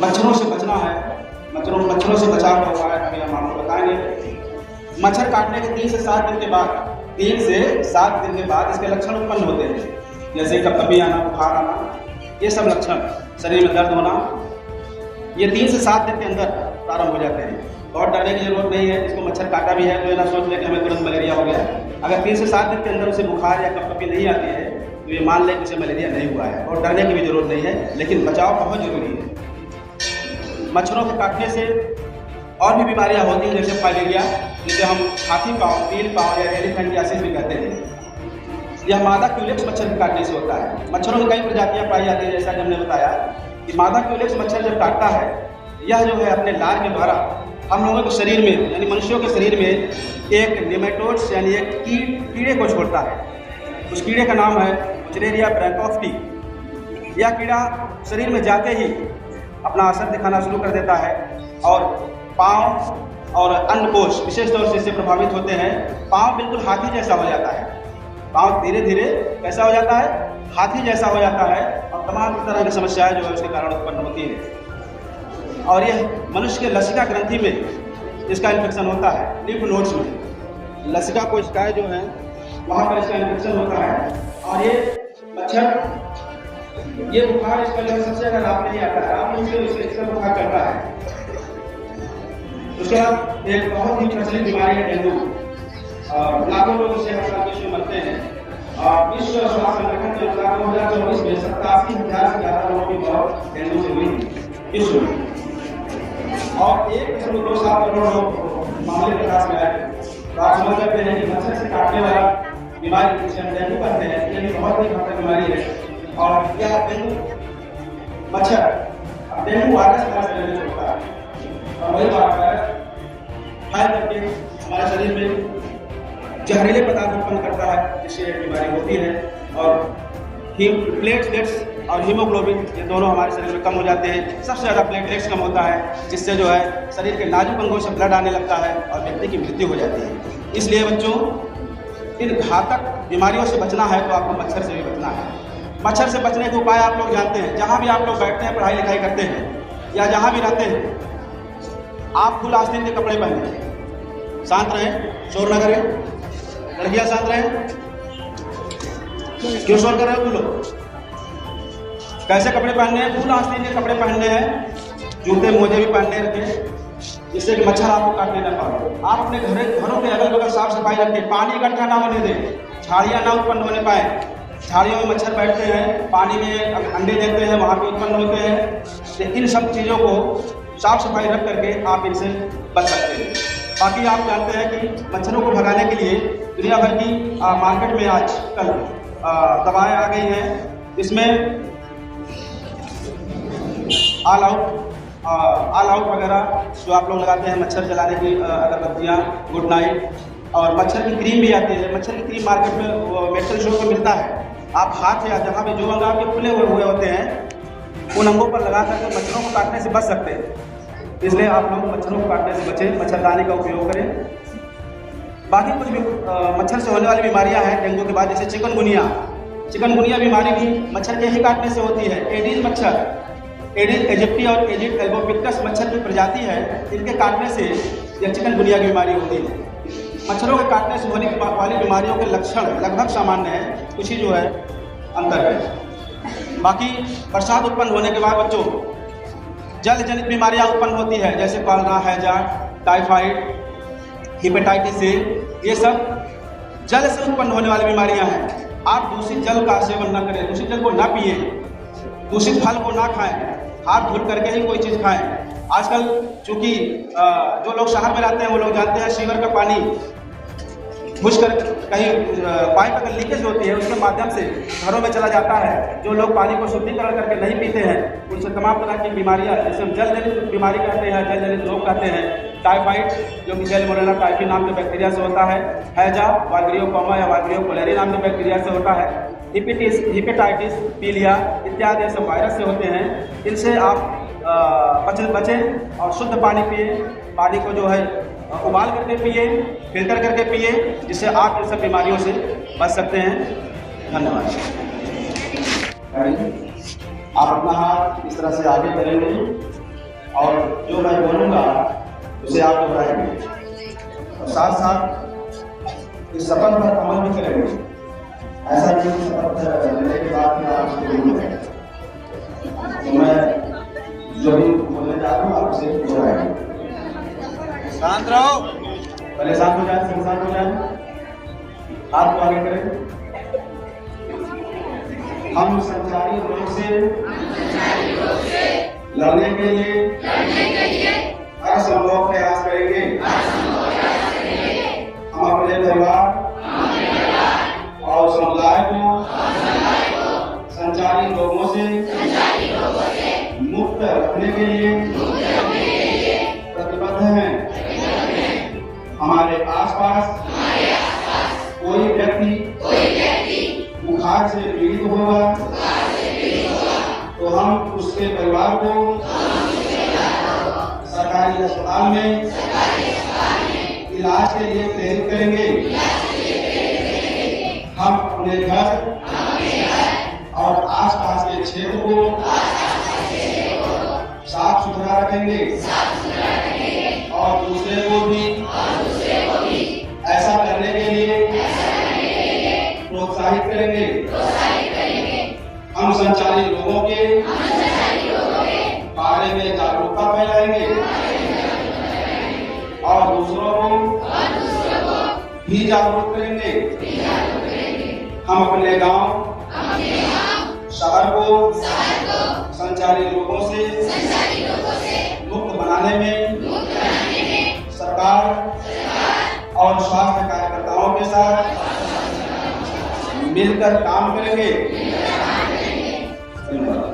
मच्छरों से बचना है, मच्छरों से बचाव का उपाय अभी हम आपको बताएंगे। मच्छर काटने के 3 से 7 दिन के बाद इसके लक्षण उत्पन्न होते हैं, जैसे कपकपी आना, बुखार आना, ये सब लक्षण, शरीर में दर्द होना, ये 3 से 7 दिन के अंदर प्रारंभ हो जाते हैं। बहुत डरने की जरूरत नहीं है। इसको मच्छर काटा भी है तो ये ना सोच ले कि हमें तुरंत मलेरिया हो गया। अगर 3 से 7 दिन के अंदर उसे बुखार या कपकपी नहीं आती है तो ये मान लें कि उसे मलेरिया नहीं हुआ है, और डरने की भी जरूरत नहीं है, लेकिन बचाव बहुत जरूरी है। मच्छरों के काटने से और भी बीमारियां होती हैं, जैसे फाइलेरिया, जिसे हम हाथी पाँव, पील पाँव या एलिफेंटियासिस भी कहते हैं। यह मादा क्यूलेक्स मच्छर के काटने से होता है। मच्छरों में कई प्रजातियां पाई जाती हैं, जैसा कि हमने बताया कि मादा क्यूलेक्स मच्छर जब काटता है, यह जो है अपने लार के द्वारा हम लोगों के शरीर में, यानी मनुष्यों के शरीर में एक निमेटोड्स यानी एक कीड़े को छोड़ता है। उस कीड़े का नाम है बुचेरिया ब्रैंकोफ्टी। यह कीड़ा शरीर में जाते ही अपना असर दिखाना शुरू कर देता है और पाँव और अन्नकोश विशेष तौर से इससे प्रभावित होते हैं। पाँव बिल्कुल हाथी जैसा हो जाता है, पाँव धीरे धीरे कैसा हो जाता है, हाथी जैसा हो जाता है, और तमाम तरह की समस्याएं जो है उसके कारण उत्पन्न होती है। और यह मनुष्य के लसिका ग्रंथि में इसका इन्फेक्शन होता है, लिम्फ नोड्स में लसिका कोशिकाएं जो हैं वहाँ पर इसका इन्फेक्शन होता है। और ये मच्छर, ये बुखार इसका जो सबसे ज़्यादा लाभ नहीं आता है, आप उससे इसका बुखार चलता है। उसके बाद एक बहुत ही प्रचलित बीमारी है डेंगू। लाखों लोग इससे हर विश्व में मरते हैं। विश्व स्वास्थ्य संगठन के अनुसार 2024 में 87,000 से ज़्यादा लोगों की मौत डेंगू से हुई विश्व में, और 1.27 करोड़ लोग मामले प्रकाश में आए। तो आप समझ सकते हैं कि मच्छर से काटने वाला बीमारी जिसे हम डेंगू कहते हैं, ये भी बहुत ही घातक बीमारी है। और यह डेंगू मच्छर, डेंगू वायरस हमारे शरीर में होता है, और वही वायरस फैल करके हमारे शरीर में जहरीले पदार्थ उत्पन्न करता है, जिससे बीमारी होती है। और प्लेटलेट्स और हीमोग्लोबिन, ये दोनों हमारे शरीर में कम हो जाते हैं। सबसे ज़्यादा प्लेटलेट्स कम होता है, जिससे जो है शरीर के नाजुक अंगों से ब्लड आने लगता है और व्यक्ति की मृत्यु हो जाती है। इसलिए बच्चों, इन घातक बीमारियों से बचना है तो आपको मच्छर से भी बचना है। मच्छर से बचने के उपाय आप लोग जानते हैं। जहाँ भी आप लोग बैठते हैं, पढ़ाई लिखाई करते हैं या जहाँ भी रहते हैं, आप फुल आस्तीन के कपड़े पहने, शांत रहें, शोर न करें। लड़कियाँ शांत रहें, क्यों शोर कर रहे हो तुम लोग? कैसे कपड़े पहनने हैं? फुल आस्तीन के कपड़े पहनने हैं, जूते मोजे भी पहनने रखें, जिससे कि मच्छर आपको काटने न पाए। आप अपने घरों के अगल बगल साफ सफाई रखें, पानी इकट्ठा ना होने दें, झाड़ियाँ ना उत्पन्न होने पाए। झाड़ियों में मच्छर बैठते हैं, पानी में अंडे देते हैं, वहाँ पे उत्पन्न होते हैं। तो इन सब चीज़ों को साफ सफाई रख करके आप इनसे बच सकते हैं। बाकी आप जानते हैं कि मच्छरों को भगाने के लिए दुनिया भर की मार्केट में आजकल दवाएं आ गई हैं, इसमें ऑल आउट वगैरह जो आप लोग लगाते हैं, मच्छर जलाने की अगरबत्तियाँ, गुड नाइट, और मच्छर की क्रीम भी आती है। मच्छर की क्रीम मार्केट में मेडिकल शॉप में मिलता है। आप हाथ या जहाँ भी जो अंग आपके खुले हुए होते हैं, उन अंगों पर लगा करके मच्छरों को काटने से बच सकते हैं। इसलिए आप लोग मच्छरों को काटने से बचें, मच्छरदानी का उपयोग करें। बाकी कुछ भी मच्छर से होने वाली बीमारियां हैं डेंगू के बाद, जैसे चिकनगुनिया बीमारी भी मच्छर के ही काटने से होती है। एडिस मच्छर, एडिस एजिप्टी और एजिड एल्बोपिक्टस मच्छर की प्रजाति है, इनके काटने से यह चिकनगुनिया की बीमारी होती है। मच्छरों के काटने से होने वाली बीमारियों के लक्षण लगभग सामान्य हैं, कुछ ही जो है अंतर है। बाकी बरसात उत्पन्न होने के बाद बच्चों जल जनित बीमारियां उत्पन्न होती है, जैसे कॉलरा, हैजा, टाइफाइड, हेपेटाइटिस ए, ये सब जल से उत्पन्न होने वाली बीमारियां हैं। आप दूषित जल का सेवन न करें, दूषित जल को ना पिए, दूषित फल को ना खाएं, हाथ धुल करके ही कोई चीज़ खाएं। आजकल चूँकि जो लोग शहर में रहते हैं वो लोग जानते हैं, सीवर का पानी घुस कर कहीं पाइप अगर लीकेज होती है उसके माध्यम से घरों में चला जाता है। जो लोग पानी को शुद्धिकरण करके नहीं पीते हैं, उनसे तमाम तरह की बीमारियां, जैसे हम जल जनित बीमारी कहते हैं, जल जनित रोग कहते हैं। टाइफाइड जो कि सैल्मोनेला टाइफी नाम के बैक्टीरिया से होता है, हैजा वार्गियोकोमा या वार्गियो कोलेरी नाम के बैक्टीरिया से होता है, हेपेटाइटिस, पीलिया इत्यादि सब वायरस से होते हैं। इनसे आप बचें और शुद्ध पानी पिए। पानी को जो है उबाल करके पिए, फिल्टर करके पिए, जिससे आप इन सब बीमारियों से बच सकते हैं। धन्यवाद। आप अपना हाथ इस तरह से आगे करेंगे जो मैं बोलूँगा उसे आप दोहराएंगे और साथ साथ इस शपथ पर अमल भी करेंगे। ऐसा नहीं कि शपथ लेने के बाद फिर आप उसको भूल गए। तो मैं जो भी बोलने जा रहा हूँ आप उसे दोहराएंगे। शांत रहो, पहले शांत हो जाए, सब शांत हो जाए, हाथ को आगे करें। हम संचारी रोग से लड़ने के लिए हर संभव प्रयास करेंगे। हम अपने परिवार और समुदाय को संचारी रोगों से मुक्त रखने के लिए प्रतिबद्ध हैं। हमारे आसपास कोई व्यक्ति बुखार से पीड़ित होगा तो हम उसके परिवार को सरकारी अस्पताल में इलाज के लिए प्रेरित करेंगे। हम अपने घर और आसपास के क्षेत्र को साफ सुथरा रखेंगे और दूसरे को भी ऐसा करने के लिए प्रोत्साहित करेंगे। हम संचारी रोगों के बारे में जागरूकता फैलाएंगे और दूसरों को भी जागरूक करेंगे। हम अपने गांव, शहर को संचारी रोगों से मुक्त बनाने में सरकार और स्वास्थ्य कार्यकर्ताओं के साथ मिलकर काम करेंगे। धन्यवाद।